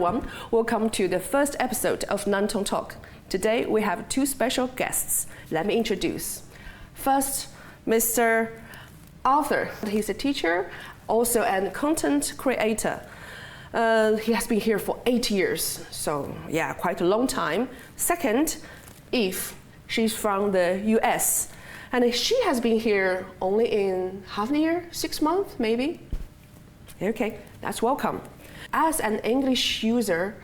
everyone. Welcome to the first episode of Nantong Talk. Today we have two special guests. Let me introduce. First, Mr. Arthur. He's a teacher, also a content creator. He has been here for 8 years, so yeah, quite a long time. Second, Eve. She's from the US, and she has been here only in half a year, 6 months maybe. Okay, that's welcome. As an English user,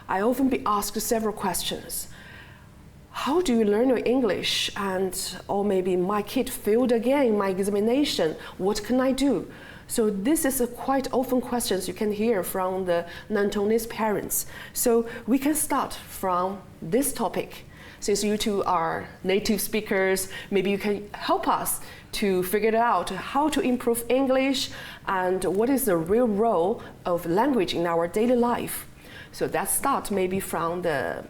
I often be asked several questions. How do you learn your English? Or maybe my kid failed again in my examination. What can I do? So this is quite often questions you can hear from the Nantongese parents. So we can start from this topic. Since you two are native speakers, maybe you can help us to figure out how to improve English and what is the real role of language in our daily life. So let's start maybe from the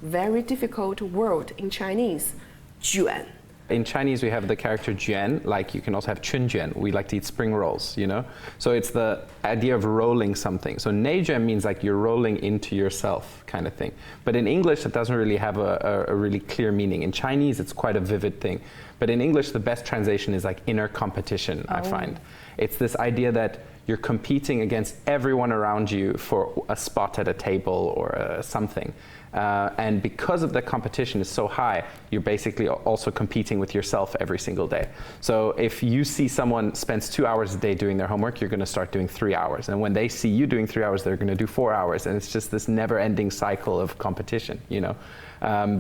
very difficult word in Chinese, 卷. In Chinese, we have the character juan, like you can also have chunjuan. We like to eat spring rolls, you know? So it's the idea of rolling something. So neijuan means like you're rolling into yourself kind of thing. But in English, it doesn't really have a really clear meaning. In Chinese, it's quite a vivid thing. But in English, the best translation is like inner competition, I find. It's this idea that you're competing against everyone around you for a spot at a table or something. And because of the competition is so high, you're basically also competing with yourself every single day. So if you see someone spends 2 hours a day doing their homework, you're going to start doing 3 hours. And when they see you doing 3 hours, they're going to do 4 hours. And it's just this never-ending cycle of competition, you know.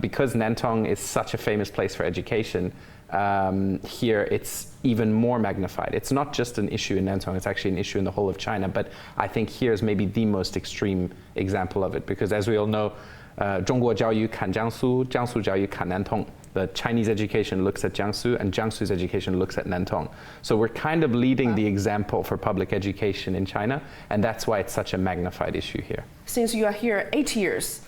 Because Nantong is such a famous place for education, here it's even more magnified. It's not just an issue in Nantong, it's actually an issue in the whole of China. But I think here is maybe the most extreme example of it. Because as we all know, 中国教育看江苏，江苏教育看南通. The Chinese education looks at Jiangsu, and Jiangsu's education looks at Nantong. So we're kind of leading the example for public education in China, and that's why it's such a magnified issue here. Since you are here 8 years,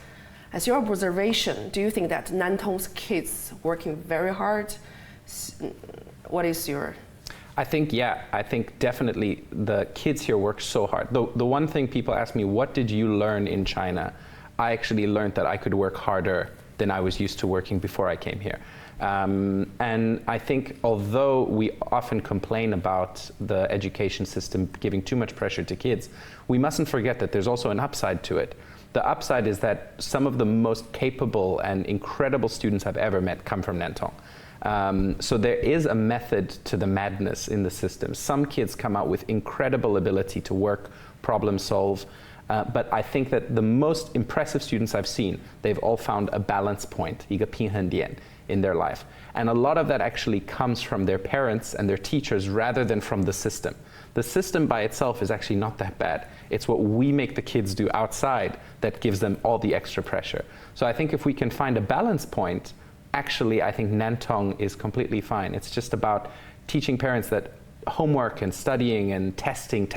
as your observation, do you think that Nantong's kids working very hard? What is your... I think definitely the kids here work so hard. The one thing people ask me, what did you learn in China? I actually learned that I could work harder than I was used to working before I came here. And I think although we often complain about the education system giving too much pressure to kids, we mustn't forget that there's also an upside to it. The upside is that some of the most capable and incredible students I've ever met come from Nantong. So there is a method to the madness in the system. Some kids come out with incredible ability to work, problem solve, but I think that the most impressive students I've seen, they've all found a balance point, 一个平衡点, in their life. And a lot of that actually comes from their parents and their teachers rather than from the system. The system by itself is actually not that bad. It's what we make the kids do outside that gives them all the extra pressure. So I think if we can find a balance point, actually I think Nantong is completely fine. It's just about teaching parents that homework and studying and testing,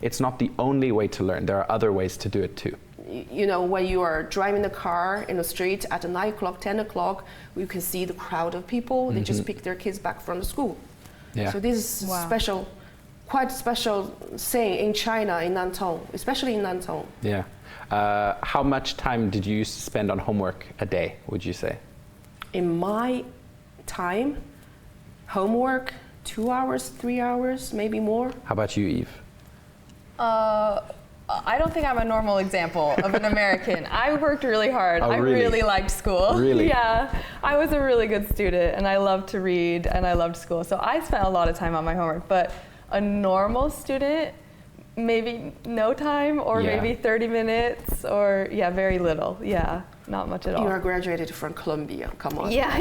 it's not the only way to learn. There are other ways to do it too. You know, when you are driving the car in the street at 9 o'clock, 10 o'clock, you can see the crowd of people. They just pick their kids back from the school. Yeah. So this is quite special thing in China, in Nantong, especially in Nantong. Yeah. How much time did you used to spend on homework a day, would you say? In my time, homework, 2 hours, 3 hours, maybe more. How about you, Eve? I don't think I'm a normal example of an American. I worked really hard. Oh, I really liked school. Really? Yeah. I was a really good student and I loved to read and I loved school. So I spent a lot of time on my homework. But a normal student, maybe no time or maybe 30 minutes or very little. Yeah, not much at all. You are graduated from Columbia, come on. Yeah.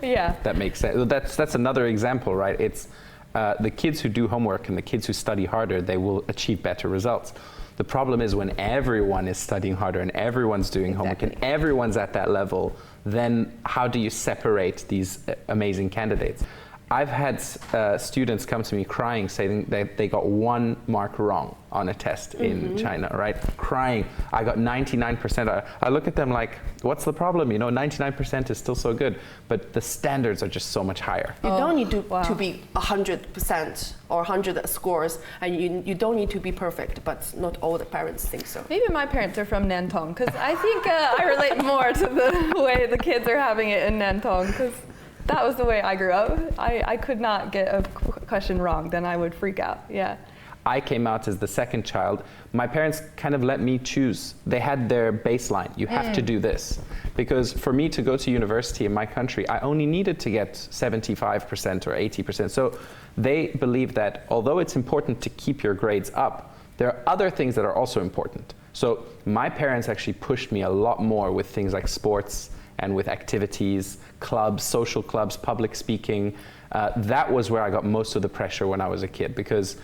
Yeah. That makes sense. That's another example, right? It's the kids who do homework and the kids who study harder, they will achieve better results. The problem is when everyone is studying harder and everyone's doing homework and everyone's at that level, then how do you separate these amazing candidates? I've had students come to me crying, saying that they got 1 mark wrong on a test in China, right? Crying, I got 99%. I look at them like, what's the problem? 99% is still so good, but the standards are just so much higher. You don't need to be 100% or 100 scores, and you don't need to be perfect, but not all the parents think so. Maybe my parents are from Nantong, because I think I relate more to the way the kids are having it in Nantong, because that was the way I grew up. I could not get a question wrong, then I would freak out, yeah. I came out as the second child. My parents kind of let me choose. They had their baseline. You have to do this. Because for me to go to university in my country, I only needed to get 75% or 80%. So they believe that although it's important to keep your grades up, there are other things that are also important. So my parents actually pushed me a lot more with things like sports and with activities, clubs, social clubs, public speaking. That was where I got most of the pressure when I was a kid, because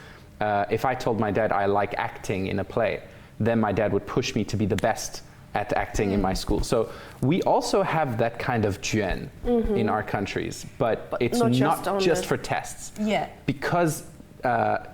if I told my dad I like acting in a play, then my dad would push me to be the best at acting in my school. So we also have that kind of juan in our countries, but it's not just for tests. Yeah. Because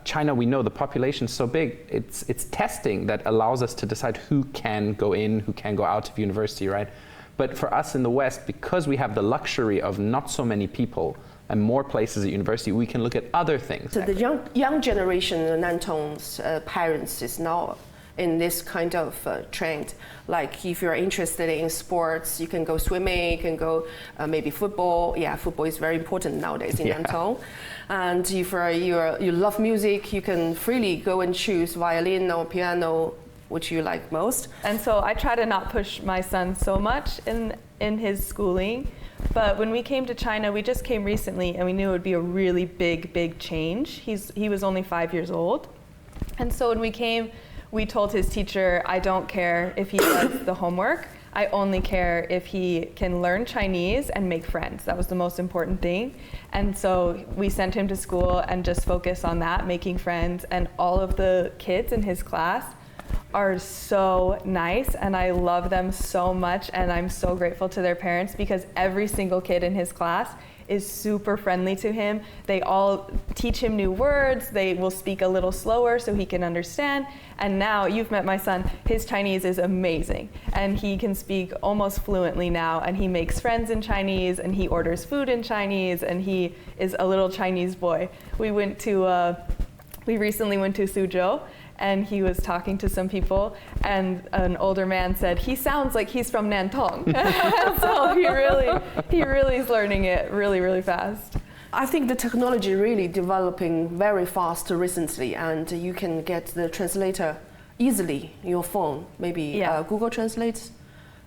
China, we know the population is so big, it's testing that allows us to decide who can go in, who can go out of university, right? But for us in the West, because we have the luxury of not so many people and more places at university, we can look at other things. So the young generation of Nantong's parents is now in this kind of trend. Like if you're interested in sports, you can go swimming, you can go maybe football. Yeah, football is very important nowadays in Nantong. And if you love music, you can freely go and choose violin or piano, which you like most. And so I try to not push my son so much in his schooling. But when we came to China, we just came recently, and we knew it would be a really big change. He was only 5 years old. And so when we came, we told his teacher, I don't care if he does the homework. I only care if he can learn Chinese and make friends. That was the most important thing. And so we sent him to school and just focused on that, making friends. And all of the kids in his class are so nice, and I love them so much, and I'm so grateful to their parents, because every single kid in his class is super friendly to him. They all teach him new words. They will speak a little slower so he can understand. And now, you've met my son, his Chinese is amazing, and he can speak almost fluently now, and he makes friends in Chinese, and he orders food in Chinese, and he is a little Chinese boy. We recently went to Suzhou, and he was talking to some people, and an older man said, he sounds like he's from Nantong. So he really is learning it really fast. I think the technology really developing very fast recently, and you can get the translator easily in your phone, maybe Google Translate.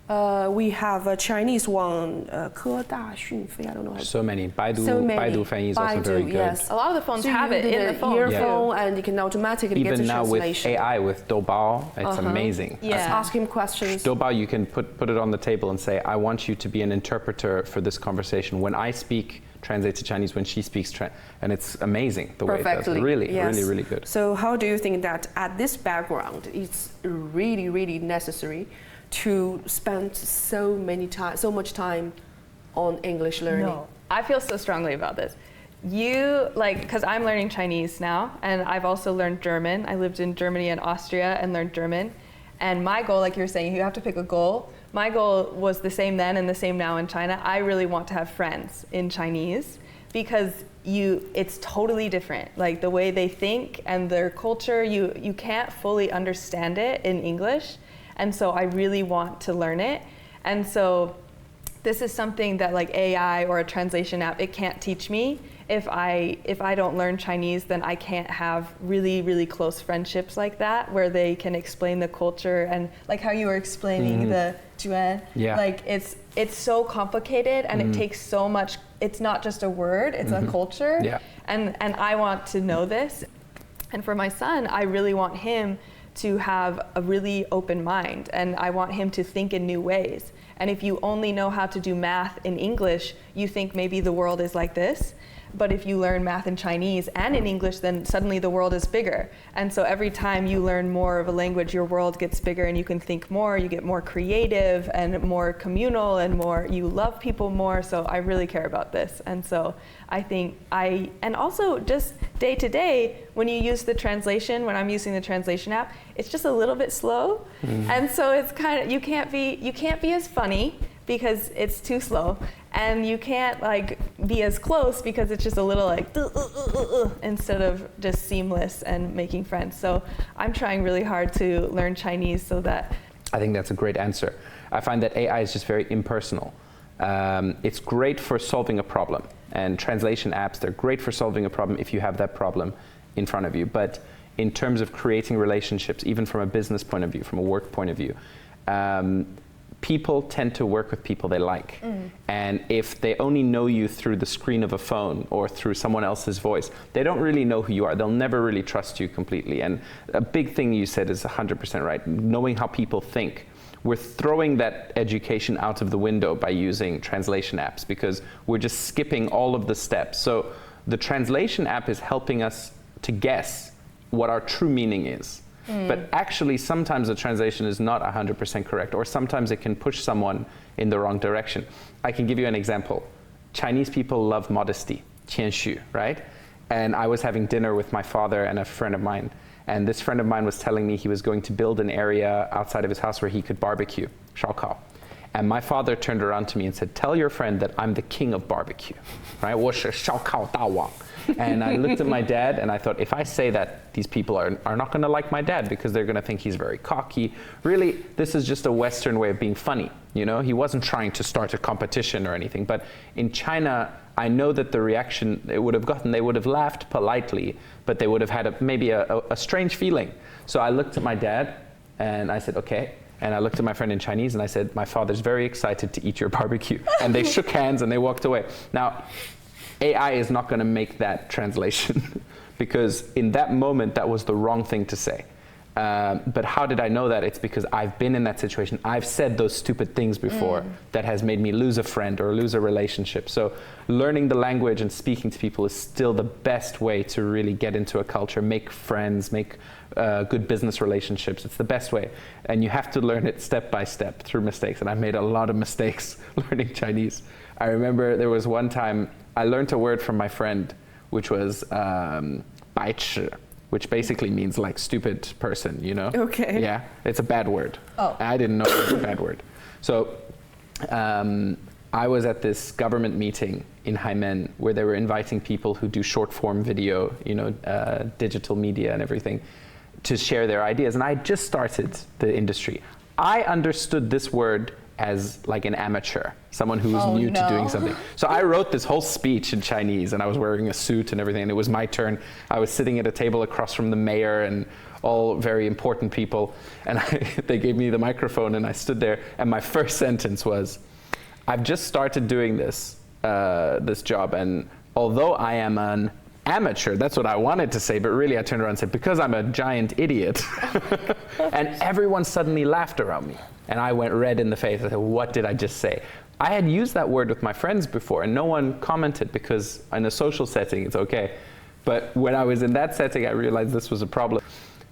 We have a Chinese one, 科大讯飞, I don't know. So many. Baidu Fan is also very good. Yes. A lot of the phones have it in the phone. Earphone, and you can automatically get the translation. Even now with AI, with Doubao, it's amazing. Yeah. Ask him questions. Doubao, you can put it on the table and say, I want you to be an interpreter for this conversation. When I speak, translate to Chinese. When she speaks, and it's amazing the way it does. Really good. So how do you think that at this background, it's really necessary to spend so much time on English learning? No, I feel so strongly about this. Because I'm learning Chinese now, and I've also learned German. I lived in Germany and Austria and learned German. And my goal, like you were saying, you have to pick a goal. My goal was the same then and the same now in China. I really want to have friends in Chinese, because it's totally different. Like the way they think and their culture, you can't fully understand it in English. And so I really want to learn it. And so this is something that like AI or a translation app, it can't teach me. If I don't learn Chinese, then I can't have really close friendships like that, where they can explain the culture, and like how you were explaining the juan. Yeah. Like it's so complicated, and it takes so much. It's not just a word, it's a culture. Yeah. And I want to know this. And for my son, I really want him to have a really open mind, and I want him to think in new ways. And if you only know how to do math in English, you think maybe the world is like this. But if you learn math in Chinese and in English, then suddenly the world is bigger. And so every time you learn more of a language, your world gets bigger and you can think more, you get more creative and more communal and more, you love people more. So I really care about this. And so I think and also just day to day, when you use the translation, when I'm using the translation app, it's just a little bit slow. And so it's kind of, you can't be as funny because it's too slow, and you can't like be as close because it's just a little like instead of just seamless and making friends. So I'm trying really hard to learn Chinese so that. I think that's a great answer. I find that AI is just very impersonal. It's great for solving a problem, and translation apps, they're great for solving a problem if you have that problem in front of you. But in terms of creating relationships, even from a business point of view, from a work point of view, people tend to work with people they like. And if they only know you through the screen of a phone or through someone else's voice, they don't really know who you are. They'll never really trust you completely. And a big thing you said is 100% right, knowing how people think. We're throwing that education out of the window by using translation apps because we're just skipping all of the steps. So the translation app is helping us to guess what our true meaning is. But actually, sometimes the translation is not 100% correct, or sometimes it can push someone in the wrong direction. I can give you an example. Chinese people love modesty, 谦虚, right? And I was having dinner with my father and a friend of mine, and this friend of mine was telling me he was going to build an area outside of his house where he could barbecue, 烧烤. And my father turned around to me and said, tell your friend that I'm the king of barbecue, right? 我是烧烤大王. And I looked at my dad and I thought, if I say that, these people are not going to like my dad because they're going to think he's very cocky. Really, this is just a Western way of being funny. You know, he wasn't trying to start a competition or anything. But in China, I know that the reaction it would have gotten, they would have laughed politely, but they would have had maybe a strange feeling. So I looked at my dad and I said, okay. And I looked at my friend in Chinese and I said, my father's very excited to eat your barbecue. And they shook hands and they walked away. Now, AI is not going to make that translation because in that moment, that was the wrong thing to say. But how did I know that? It's because I've been in that situation. I've said those stupid things before that has made me lose a friend or lose a relationship. So learning the language and speaking to people is still the best way to really get into a culture, make friends, make good business relationships. It's the best way. And you have to learn it step by step through mistakes. And I made a lot of mistakes learning Chinese. I remember there was one time I learned a word from my friend, which was 白痴, which basically means like stupid person, you know? Okay. Yeah, it's a bad word. Oh. I didn't know it was a bad word. So I was at this government meeting in Haimen where they were inviting people who do short form video, you know, digital media and everything, to share their ideas. And I had just started the industry. I understood this word as like an amateur, someone who was new to doing something. So I wrote this whole speech in Chinese and I was wearing a suit and everything, and it was my turn. I was sitting at a table across from the mayor and all very important people, and they gave me the microphone and I stood there, and my first sentence was, I've just started doing this job, and although I am an amateur, that's what I wanted to say, but really I turned around and said, because I'm a giant idiot. And everyone suddenly laughed around me. And I went red in the face. I said, what did I just say? I had used that word with my friends before, and no one commented because in a social setting, it's okay. But when I was in that setting, I realized this was a problem.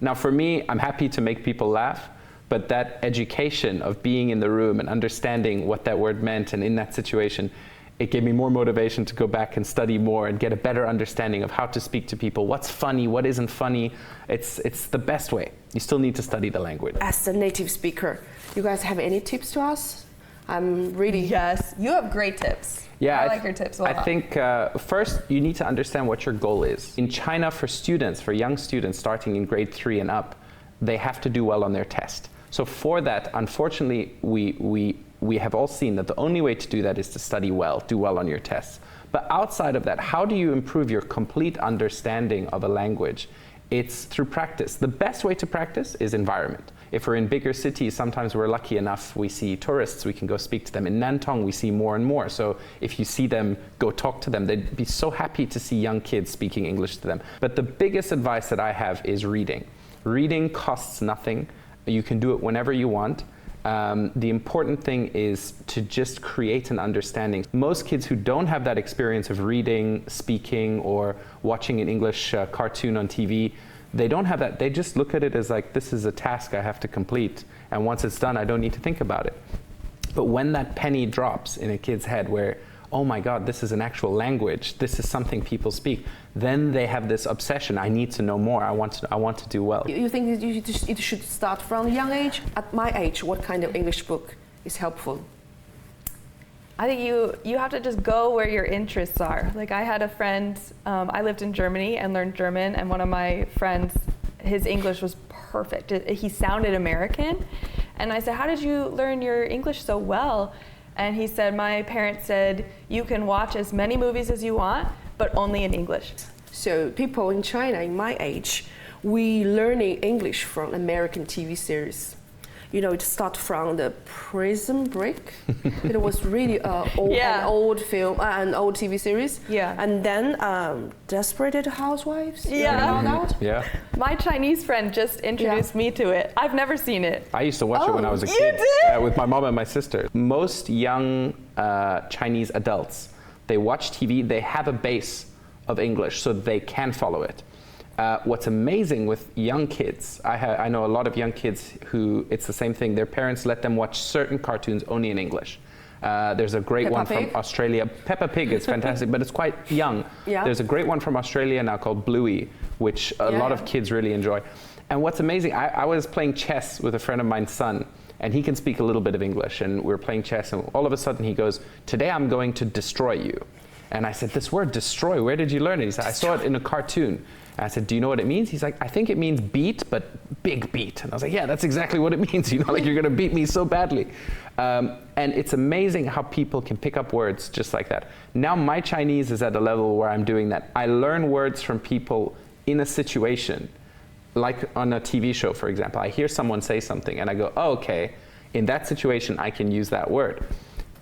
Now for me, I'm happy to make people laugh, but that education of being in the room and understanding what that word meant and in that situation, it gave me more motivation to go back and study more and get a better understanding of how to speak to people, what's funny, what isn't funny. It's the best way. You still need to study the language. As a native speaker, you guys have any tips to us? I'm really... Yes, you have great tips. Yeah, I like your tips a lot. I think first you need to understand what your goal is. In China, for students, for young students starting in grade 3 and up, they have to do well on their test. So for that, unfortunately, we have all seen that the only way to do that is to study well, do well on your tests. But outside of that, how do you improve your complete understanding of a language? It's through practice. The best way to practice is environment. If we're in bigger cities, sometimes we're lucky enough, we see tourists, we can go speak to them. In Nantong, we see more and more. So if you see them, go talk to them. They'd be so happy to see young kids speaking English to them. But the biggest advice that I have is reading. Reading costs nothing. You can do it whenever you want. The important thing is to just create an understanding. Most kids who don't have that experience of reading, speaking, or watching an English cartoon on TV, they don't have that. They just look at it as like, this is a task I have to complete, and once it's done, I don't need to think about it. But when that penny drops in a kid's head where, oh my God, this is an actual language, this is something people speak, then they have this obsession. I need to know more. I want to do well. You think it should start from a young age? At my age, what kind of English book is helpful? I think you have to just go where your interests are. Like I had a friend, I lived in Germany and learned German, and one of my friends, his English was perfect. He sounded American. And I said, how did you learn your English so well? And he said, my parents said, you can watch as many movies as you want, but only in English. So people in China, in my age, we learning English from American TV series. You know, it started from the Prison Break. It was really an old film, an old TV series. Yeah. And then Desperate Housewives. Yeah. Yeah. My Chinese friend just introduced me to it. I've never seen it. I used to watch it when I was a you kid. did? With my mom and my sister. Most young Chinese adults, they watch TV, they have a base of English, so they can follow it. What's amazing with young kids, I know a lot of young kids who, it's the same thing, their parents let them watch certain cartoons only in English. There's a great one from Australia. Peppa Pig is fantastic, but it's quite young. Yeah. There's a great one from Australia now called Bluey, which a lot of kids really enjoy. And what's amazing, I was playing chess with a friend of mine's son, and he can speak a little bit of English, and we were playing chess, and all of a sudden he goes, today I'm going to destroy you. And I said, this word destroy, where did you learn it? He said, I saw it in a cartoon. And I said, do you know what it means? He's like, I think it means beat, but big beat. And I was like, yeah, that's exactly what it means. You know, like you're going to beat me so badly. And it's amazing how people can pick up words just like that. Now my Chinese is at a level where I'm doing that. I learn words from people in a situation, like on a TV show, for example. I hear someone say something and I go, oh, okay, in that situation, I can use that word.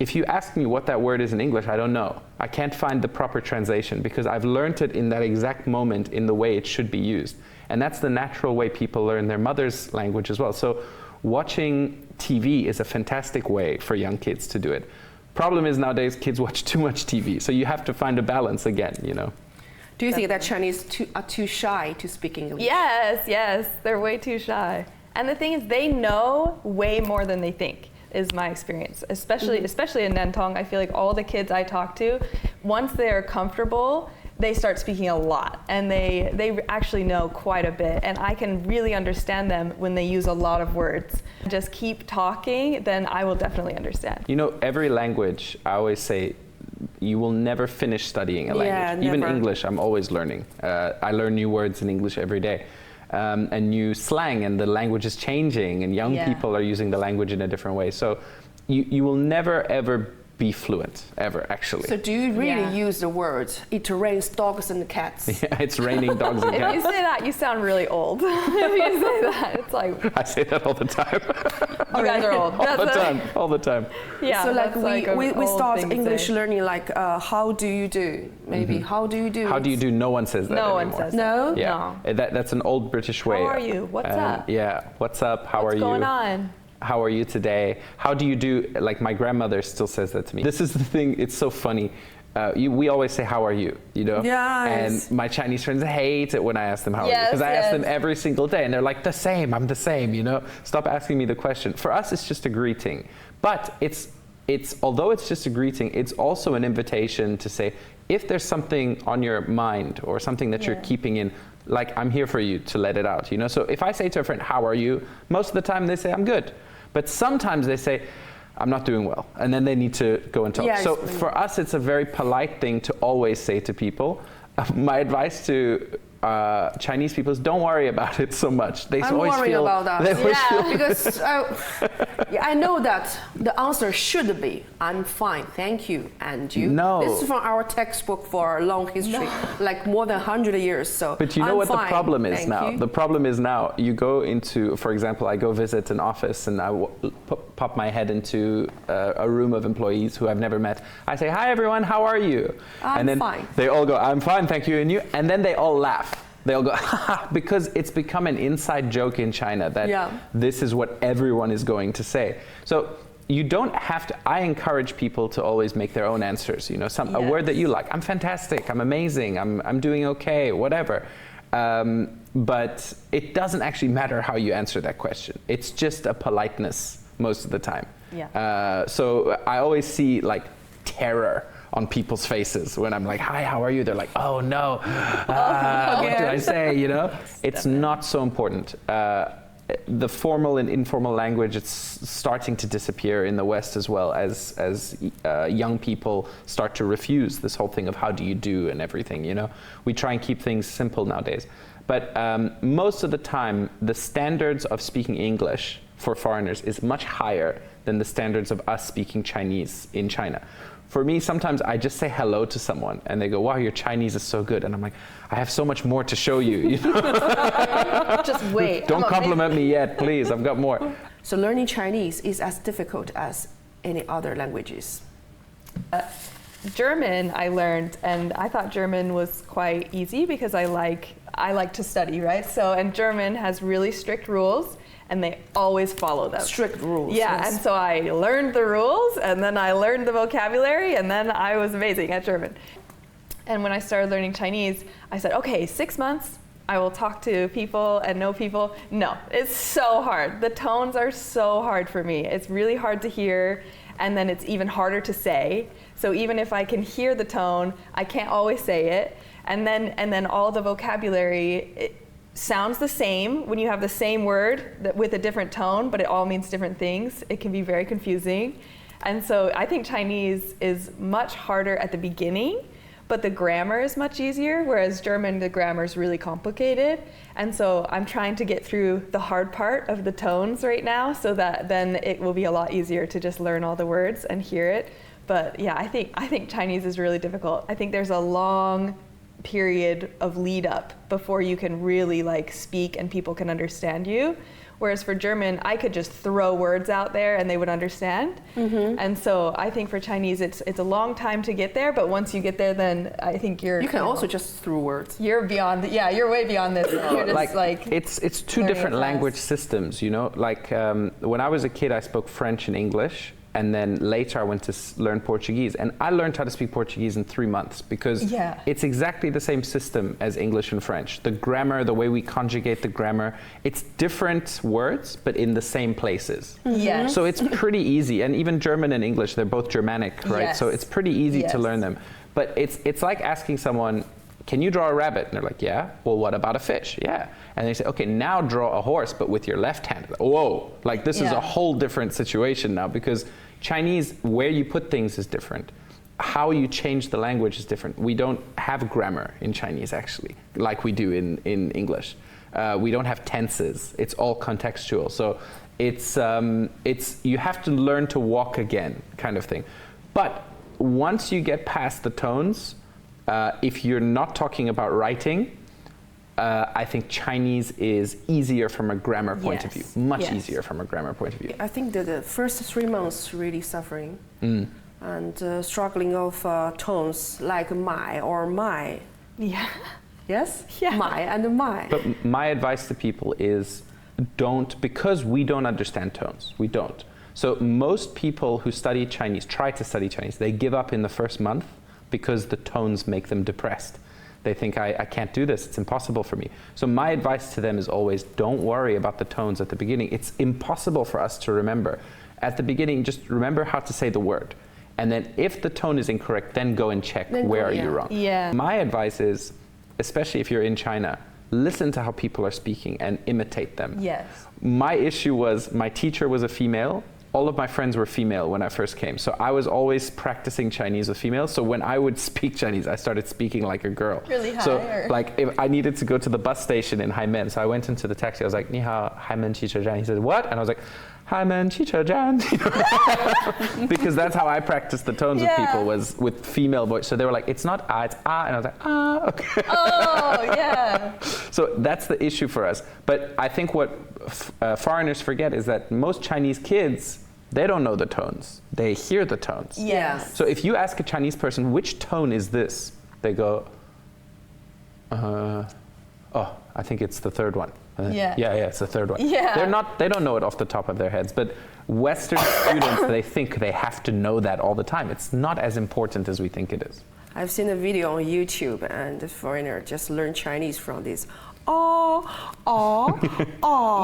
If you ask me what that word is in English, I don't know. I can't find the proper translation because I've learned it in that exact moment in the way it should be used. And that's the natural way people learn their mother's language as well. So watching TV is a fantastic way for young kids to do it. Problem is nowadays kids watch too much TV, so you have to find a balance again, you know. Do you think that Chinese are too shy to speak English? Yes, they're way too shy. And the thing is, they know way more than they think, is my experience. Especially in Nantong, I feel like all the kids I talk to, once they're comfortable, they start speaking a lot, and they actually know quite a bit, and I can really understand them when they use a lot of words. Just keep talking, then I will definitely understand. You know, every language, I always say, you will never finish studying a language. Even English, I'm always learning. I learn new words in English every day. And new slang, and the language is changing, and young people are using the language in a different way. So you will never, ever be fluent, ever, actually. So do you really use the words, it rains dogs and cats? Yeah, it's raining dogs and cats. If you say that, you sound really old. If you say that, it's like... I say that all the time. You guys are old. All the time. Yeah, so we start English learning like, how do you do? Maybe, how do you do? How do you do? No one says that anymore. No one says that. Yeah. No. That's an old British way. How are you? What's up? Yeah, what's up? How are you? What's going on? How are you today? How do you do? Like my grandmother still says that to me. This is the thing, it's so funny. We always say, how are you? You know? Yes. And my Chinese friends hate it when I ask them how are you. Because I ask them every single day and they're like, the same, I'm the same, you know? Stop asking me the question. For us, it's just a greeting. But although it's just a greeting, it's also an invitation to say, if there's something on your mind or something that you're keeping in, like I'm here for you to let it out, you know? So if I say to a friend, how are you? Most of the time they say, I'm good. But sometimes they say, I'm not doing well. And then they need to go and talk. Yes. So for us, it's a very polite thing to always say to people. My advice to Chinese people is don't worry about it so much. They I'm always worried feel, about that. They always feel Because I know that the answer should be, I'm fine, thank you, and you. No. This is from our textbook for long history, like more than 100 years. So but you know what the problem is now? The problem is now you go into, for example, I go visit an office and I pop my head into a room of employees who I've never met. I say, hi everyone, how are you? I'm and then fine. They all go, I'm fine, thank you, and you? And then they all laugh. they'll go, haha, because it's become an inside joke in China that this is what everyone is going to say. So you don't have to, I encourage people to always make their own answers, you know, a word that you like. I'm fantastic, I'm amazing, I'm doing okay, whatever. But it doesn't actually matter how you answer that question. It's just a politeness most of the time. So I always see like terror on people's faces when I'm like, hi, how are you? They're like, oh no, what do I say, you know? It's not so important. The formal and informal language, it's starting to disappear in the West as well as young people start to refuse this whole thing of how do you do and everything, you know? We try and keep things simple nowadays. But most of the time, the standards of speaking English for foreigners is much higher than the standards of us speaking Chinese in China. For me, sometimes I just say hello to someone and they go, wow, your Chinese is so good. And I'm like, I have so much more to show you. You know? Just wait. Don't compliment me yet, please. I've got more. So learning Chinese is as difficult as any other languages. German I learned, and I thought German was quite easy because I like to study, right? So, and German has really strict rules, and they always follow them. Strict rules. Yeah, yes. and so I learned the rules, and then I learned the vocabulary, and then I was amazing at German. And when I started learning Chinese, I said, okay, 6 months, I will talk to people and know people. No, it's so hard. The tones are so hard for me. It's really hard to hear, and then it's even harder to say. So even if I can hear the tone, I can't always say it. And then all the vocabulary, it sounds the same when you have the same word with a different tone, but it all means different things. It can be very confusing. And so I think Chinese is much harder at the beginning, but the grammar is much easier, whereas German, the grammar is really complicated. And so I'm trying to get through the hard part of the tones right now so that then it will be a lot easier to just learn all the words and hear it. But yeah, I think Chinese is really difficult. I think there's a long period of lead up before you can really like speak and people can understand you. Whereas for German, I could just throw words out there and they would understand. And so I think for Chinese, it's a long time to get there, but once you get there, then I think you can also just throw words. You're beyond, you're way beyond this. You're just like it's two different language systems, you know? Like when I was a kid, I spoke French and English. And then later I went to learn Portuguese. And I learned how to speak Portuguese in 3 months because it's exactly the same system as English and French. The grammar, the way we conjugate the grammar, it's different words, but in the same places. So it's pretty easy. And even German and English, they're both Germanic, right? So it's pretty easy to learn them. But it's like asking someone, can you draw a rabbit? And they're like, yeah. Well, what about a fish? Yeah. And they say, okay, now draw a horse, but with your left hand. Whoa, like this is a whole different situation now because Chinese, where you put things is different. How you change the language is different. We don't have grammar in Chinese, actually, like we do in English. We don't have tenses. It's all contextual. So it's you have to learn to walk again, kind of thing. But once you get past the tones, if you're not talking about writing, I think Chinese is easier from a grammar point of view, much easier from a grammar point of view. I think that the first 3 months really suffering and struggling of tones like my or my. Yes? My and my. But my advice to people is don't, because we don't understand tones, we don't. So most people who study Chinese, try to study Chinese, they give up in the first month because the tones make them depressed. They think, I can't do this, it's impossible for me. So my advice to them is always, don't worry about the tones at the beginning. It's impossible for us to remember. At the beginning, just remember how to say the word. And then if the tone is incorrect, then go and check where are you wrong. My advice is, especially if you're in China, listen to how people are speaking and imitate them. My issue was, my teacher was a female. All of my friends were female when I first came. So I was always practicing Chinese with females. So when I would speak Chinese, I started speaking like a girl. Really high? So like if I needed to go to the bus station in Haimen, so I went into the taxi, I was like, 你好, Haimen Chicha-zhan. He said, what? And I was like, Haimen Chicha-zhan. Because that's how I practiced the tones with people, was with female voice. So they were like, it's not ah, it's ah. And I was like, ah, okay. Oh, yeah. So that's the issue for us. But I think what foreigners forget is that most Chinese kids, they don't know the tones. They hear the tones. So if you ask a Chinese person, which tone is this? They go, Oh, I think it's the third one. Yeah. Yeah, it's the third one. Yeah. They don't know it off the top of their heads, but Western students, they think they have to know that all the time. It's not as important as we think it is. I've seen a video on YouTube, and the foreigner just learned Chinese from this. Oh,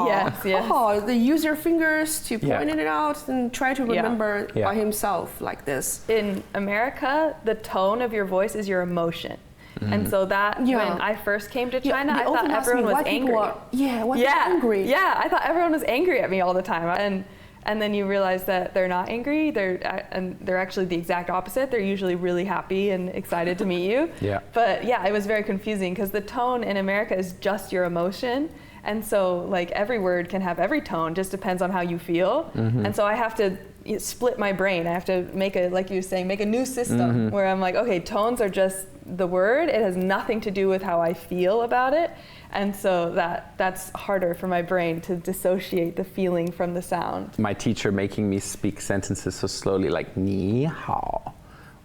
Yes. oh. They use their fingers to Yeah. point it out and try to remember Yeah. by himself like this. In America, the tone of your voice is your emotion. And so that when I first came to China, I thought everyone was angry. Angry. Yeah, I thought everyone was angry at me all the time. And then you realize that they're not angry. They're actually the exact opposite. They're usually really happy and excited to meet you. Yeah. But yeah, it was very confusing because the tone in America is just your emotion. And so like every word can have every tone, just depends on how you feel. And so I have to split my brain. I have to make like you were saying, make a new system where I'm like, okay, tones are just the word. It has nothing to do with how I feel about it. And so that's harder for my brain to dissociate the feeling from the sound. My teacher making me speak sentences so slowly, like 你好,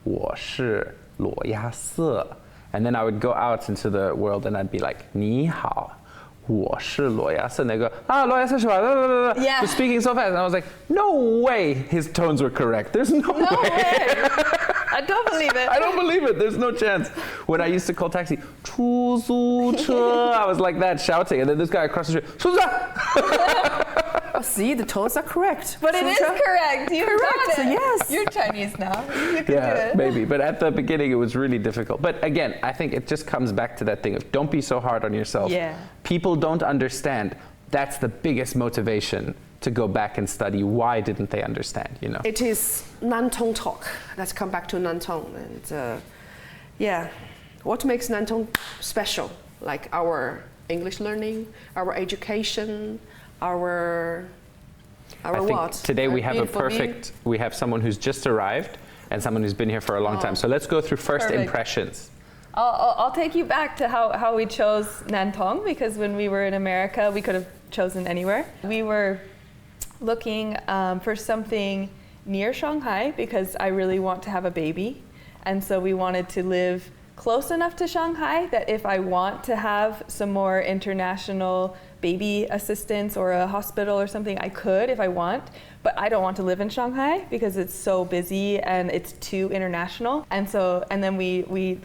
我是罗亚瑟. And then I would go out into the world and I'd be like 你好,我是罗亚瑟. And they go,罗亚瑟是吧? Yeah. Just speaking so fast. And I was like, no way his tones were correct. There's no way. I don't believe it. I don't believe it. There's no chance. When I used to call taxi, 出租车, I was like that shouting. And then this guy across the street, 出租车. See, the tones are correct. But it is correct. You got it. Yes. You're Chinese now. You can do Yeah, it. maybe. But at the beginning, it was really difficult. But again, I think it just comes back to that thing of don't be so hard on yourself. Yeah. People don't understand. That's the biggest motivation to go back and study. Why didn't they understand, you know? It is Nantong Talk. Let's come back to Nantong. And what makes Nantong special? Like our English learning, our education, our I what? think today we have we have someone who's just arrived and someone who's been here for a long time. So let's go through first impressions. I'll take you back to how we chose Nantong, because when we were in America, we could have chosen anywhere. We were looking for something near Shanghai because I really want to have a baby. And so we wanted to live close enough to Shanghai that if I want to have some more international baby assistance or a hospital or something, I could if I want. But I don't want to live in Shanghai because it's so busy and it's too international. And then we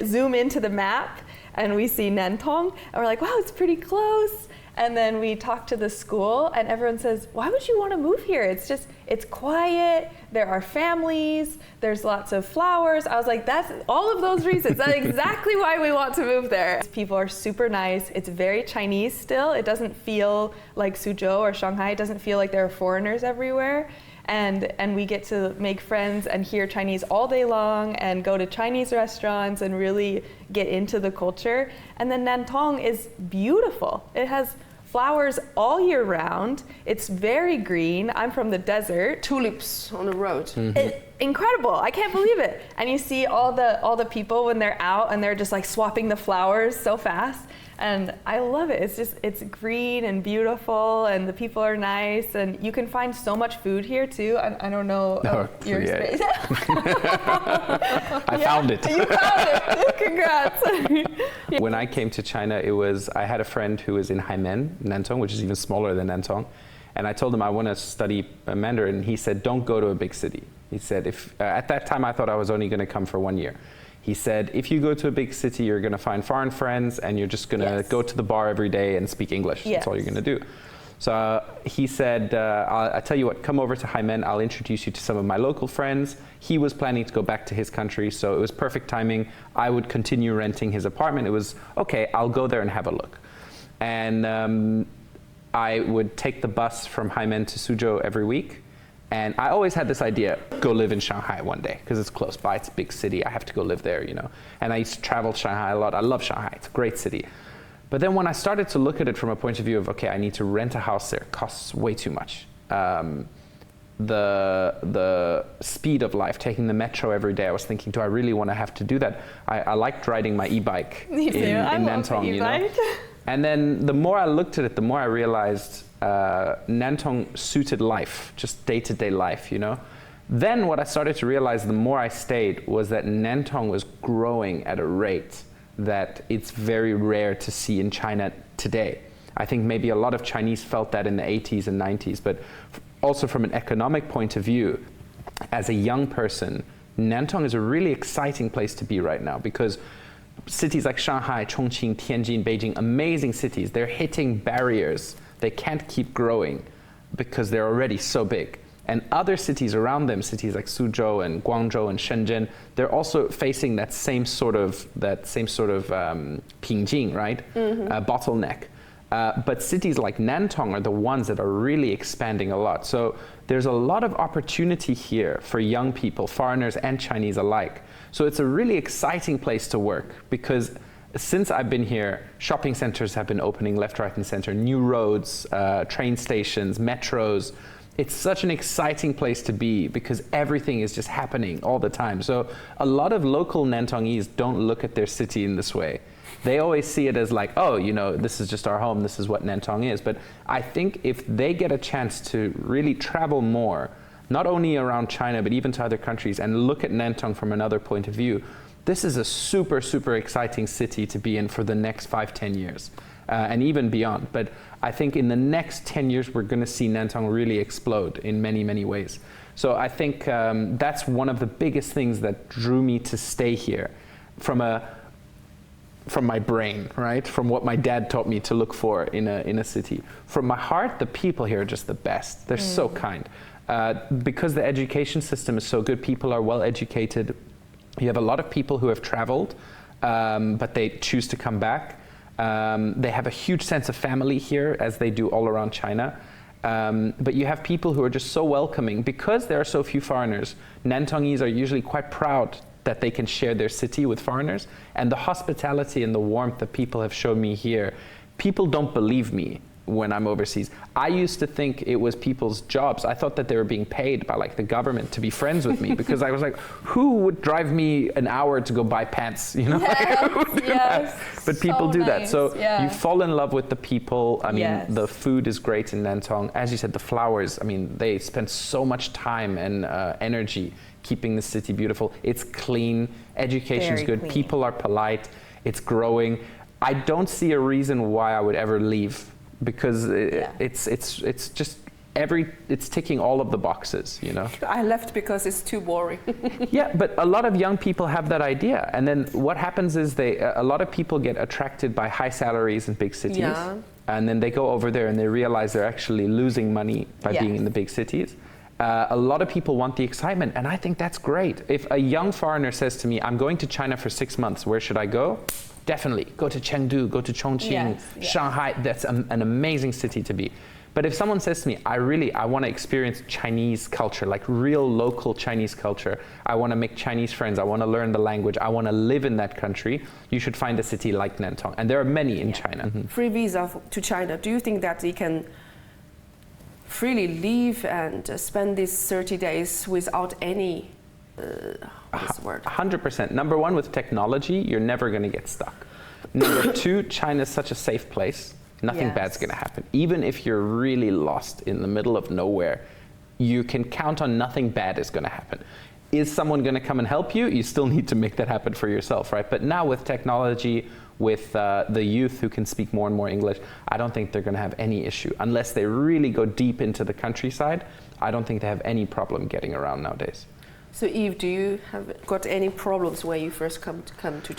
zoom into the map and we see Nantong and we're like, wow, it's pretty close. And then we talk to the school and everyone says, why would you want to move here? It's quiet, there are families, there's lots of flowers. I was like, that's all of those reasons. That's exactly why we want to move there. People are super nice. It's very Chinese still. It doesn't feel like Suzhou or Shanghai. It doesn't feel like there are foreigners everywhere. And we get to make friends and hear Chinese all day long and go to Chinese restaurants and really get into the culture. And then Nantong is beautiful. It has flowers all year round. It's very green. I'm from the desert. Tulips on the road. Incredible. I can't believe it. And you see all the people when they're out and they're just like swapping the flowers so fast. And I love it. It's green and beautiful and the people are nice and you can find so much food here too. I don't know your space. I found it. You found it. Congrats. When I came to China, I had a friend who was in Haimen, Nantong, which is even smaller than Nantong. And I told him I want to study Mandarin. He said, don't go to a big city. He said, at that time I thought I was only going to come for 1 year. He said, if you go to a big city, you're going to find foreign friends and you're just going to go to the bar every day and speak English. That's all you're going to do. So he said, I'll tell you what, come over to Haimen. I'll introduce you to some of my local friends. He was planning to go back to his country, so it was perfect timing. I would continue renting his apartment. It was, okay, I'll go there and have a look. And I would take the bus from Haimen to Suzhou every week. And I always had this idea, go live in Shanghai one day, because it's close by, it's a big city, I have to go live there, you know. And I used to travel to Shanghai a lot. I love Shanghai, it's a great city. But then when I started to look at it from a point of view of, okay, I need to rent a house there, it costs way too much. The speed of life, taking the metro every day, I was thinking, do I really want to have to do that? I liked riding my e-bike in Nantong, you know. And then the more I looked at it, the more I realized Nantong suited life, just day-to-day life, you know. Then what I started to realize the more I stayed was that Nantong was growing at a rate that it's very rare to see in China today. I think maybe a lot of Chinese felt that in the 80s and 90s, but also from an economic point of view, as a young person, Nantong is a really exciting place to be right now, because cities like Shanghai, Chongqing, Tianjin, Beijing, amazing cities, they're hitting barriers. They can't keep growing because they're already so big. And other cities around them, cities like Suzhou and Guangzhou and Shenzhen, they're also facing that same sort of pingjing, right? Bottleneck. But cities like Nantong are the ones that are really expanding a lot. So there's a lot of opportunity here for young people, foreigners and Chinese alike. So it's a really exciting place to work, because since I've been here, shopping centers have been opening left, right, and center, new roads, train stations, metros. It's such an exciting place to be because everything is just happening all the time. So a lot of local Nantongese don't look at their city in this way. They always see it as like, oh, you know, this is just our home, this is what Nantong is. But I think if they get a chance to really travel more, not only around China, but even to other countries, and look at Nantong from another point of view, this is a super, super exciting city to be in for the next 5-10 years. And even beyond. But I think in the next 10 years, we're going to see Nantong really explode in many, many ways. So I think that's one of the biggest things that drew me to stay here from my brain, right? From what my dad taught me to look for in a city. From my heart, the people here are just the best. They're so kind. Because the education system is so good, people are well educated. You have a lot of people who have traveled, but they choose to come back. They have a huge sense of family here, as they do all around China. But you have people who are just so welcoming. Because there are so few foreigners, Nantongese are usually quite proud that they can share their city with foreigners. And the hospitality and the warmth that people have shown me here, people don't believe me when I'm overseas. I used to think it was people's jobs. I thought that they were being paid by like the government to be friends with me, because I was like, who would drive me an hour to go buy pants? You know, Yes, but people do that. So yeah. you fall in love with the people. I mean, Yes. the food is great in Nantong. As you said, the flowers, I mean, they spend so much time and energy keeping the city beautiful. It's clean, education's Very good, clean. people are polite, it's growing. I don't see a reason why I would ever leave, because it's just it's ticking all of the boxes, you know. I left because it's too boring. Yeah, but a lot of young people have that idea, and then what happens is a lot of people get attracted by high salaries in big cities, and then they go over there and they realize they're actually losing money by being in the big cities. A lot of people want the excitement, and I think that's great. If a young foreigner says to me, I'm going to China for 6 months, where should I go? Definitely go to Chengdu, go to Chongqing, Shanghai. That's an amazing city to be. But if someone says to me, I want to experience Chinese culture, like real local Chinese culture, I want to make Chinese friends, I want to learn the language, I want to live in that country, you should find a city like Nantong. And there are many in China. Free visa to China. Do you think that they can freely leave and spend these 30 days without any, what's the word? 100%. Number one, with technology, you're never going to get stuck. Number two, China is such a safe place. Nothing bad's going to happen. Even if you're really lost in the middle of nowhere, you can count on nothing bad is going to happen. Is someone going to come and help you? You still need to make that happen for yourself, right? But now with technology, with the youth who can speak more and more English, I don't think they're going to have any issue. Unless they really go deep into the countryside, I don't think they have any problem getting around nowadays. So Eve, do you have got any problems when you first came to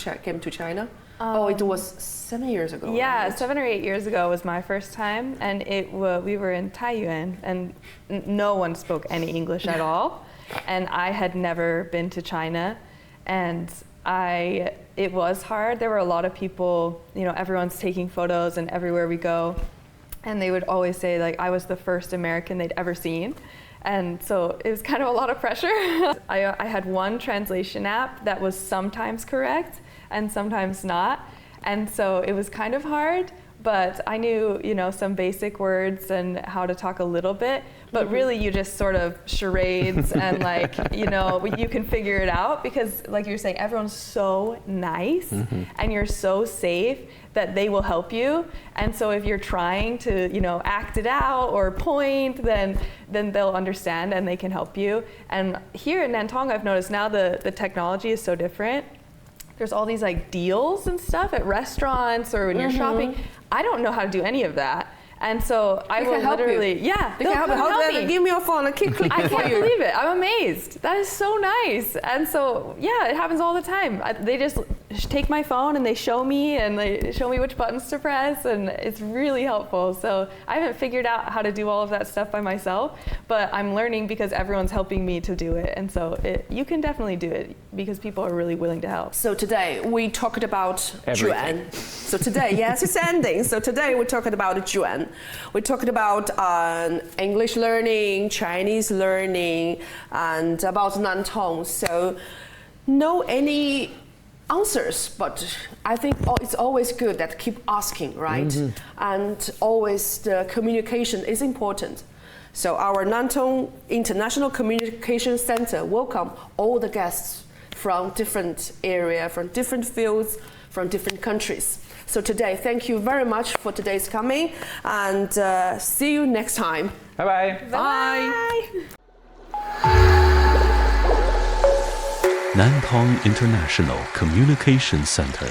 China? It was 7 years ago. Yeah, right? 7 or 8 years ago was my first time, and we were in Taiyuan, and no one spoke any English at all, and I had never been to China, and it was hard. There were a lot of people, you know, everyone's taking photos, and everywhere we go, and they would always say like I was the first American they'd ever seen. And so it was kind of a lot of pressure. I had one translation app that was sometimes correct and sometimes not. And so it was kind of hard, but I knew, you know, some basic words and how to talk a little bit, but really you just sort of charades and like, you know, you can figure it out because like you're saying, everyone's so nice and you're so safe that they will help you. And so if you're trying to, you know, act it out or point, then they'll understand and they can help you. And here in Nantong, I've noticed now the technology is so different. there's all these like deals and stuff at restaurants or when you're shopping. I don't know how to do any of that. And so I will literally, they can help me. Give me your phone. I can't believe it. I'm amazed. That is so nice. And so, yeah, it happens all the time. They just take my phone and they show me which buttons to press, and it's really helpful. So I haven't figured out how to do all of that stuff by myself, but I'm learning because everyone's helping me to do it. And so you can definitely do it because people are really willing to help. So today we talked about everything. Juan. So today, yes, it's ending. So today we're talking about Juan. We're talking about English learning, Chinese learning, and about Nantong. So no any answers, but I think it's always good that keep asking, right? And always the communication is important. So our Nantong International Communication Center welcome all the guests from different area, from different fields, from different countries. So today, thank you very much for today's coming, and see you next time. Bye-bye. Bye. Nantong International Communication Center.